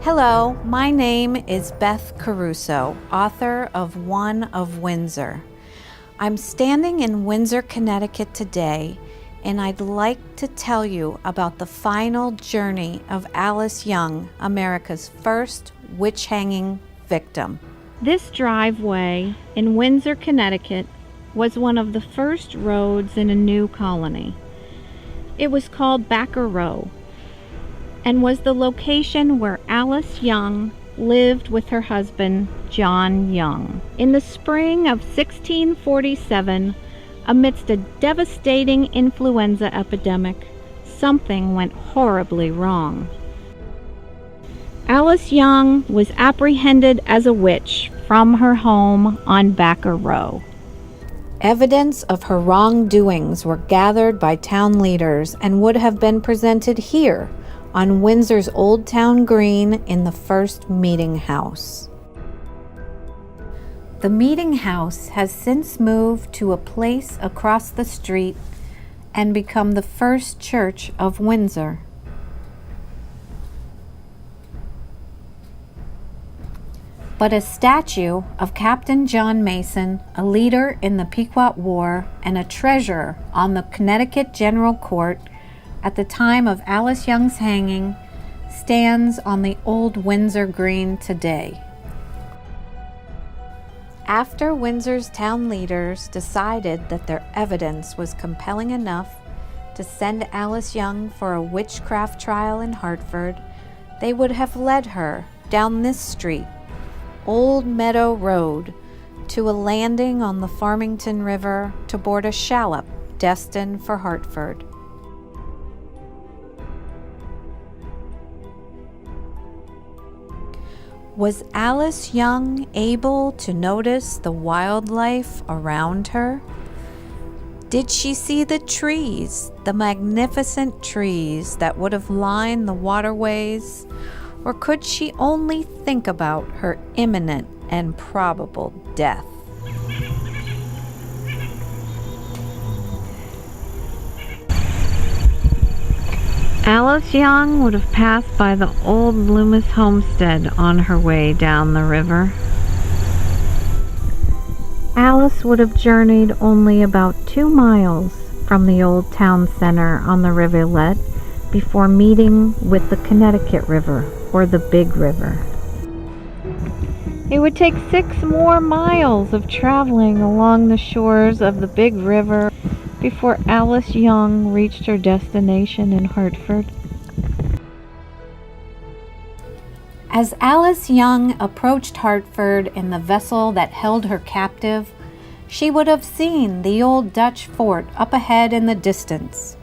Hello, my name is Beth Caruso, author of One of Windsor. I'm standing in Windsor, Connecticut today, and I'd like to tell you about the final journey of Alice Young, America's first witch hanging victim. This driveway in Windsor, Connecticut was one of the first roads in a new colony. It was called Backer Row and was the location where Alice Young lived with her husband, John Young. In the spring of 1647, amidst a devastating influenza epidemic, something went horribly wrong. Alice Young was apprehended as a witch from her home on Backer Row. Evidence of her wrongdoings were gathered by town leaders and would have been presented here on Windsor's Old Town Green in the first meeting house. The meeting house has since moved to a place across the street and become the first church of Windsor. But a statue of Captain John Mason, a leader in the Pequot War and a treasurer on the Connecticut General Court at the time of Alice Young's hanging, stands on the old Windsor Green today. After Windsor's town leaders decided that their evidence was compelling enough to send Alice Young for a witchcraft trial in Hartford, they would have led her down this street, Old Meadow Road, to a landing on the Farmington River to board a shallop destined for Hartford. Was Alice Young able to notice the wildlife around her? Did she see the trees, the magnificent trees that would have lined the waterways? Or could she only think about her imminent and probable death? Alice Young would have passed by the old Loomis homestead on her way down the river. Alice would have journeyed only about 2 miles from the old town center on the rivulet before meeting with the Connecticut River, or the Big River. It would take 6 more miles of traveling along the shores of the Big River before Alice Young reached her destination in Hartford. As Alice Young approached Hartford in the vessel that held her captive, she would have seen the old Dutch fort up ahead in the distance.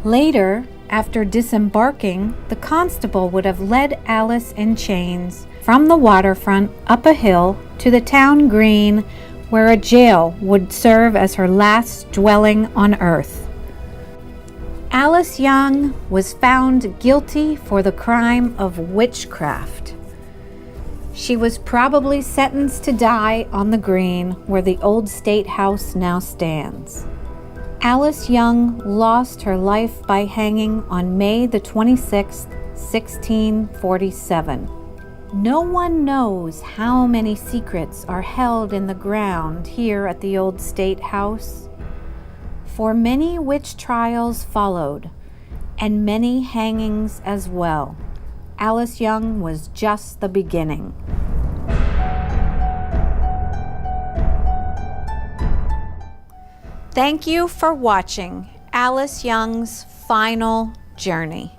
Later, after disembarking, the constable would have led Alice in chains from the waterfront up a hill to the town green, where a jail would serve as her last dwelling on earth. Alice Young was found guilty for the crime of witchcraft. She was probably sentenced to die on the green where the old state house now stands. Alice Young lost her life by hanging on May the 26th, 1647. No one knows how many secrets are held in the ground here at the old state house, for many witch trials followed, and many hangings as well. Alice Young was just the beginning. Thank you for watching Alice Young's final journey.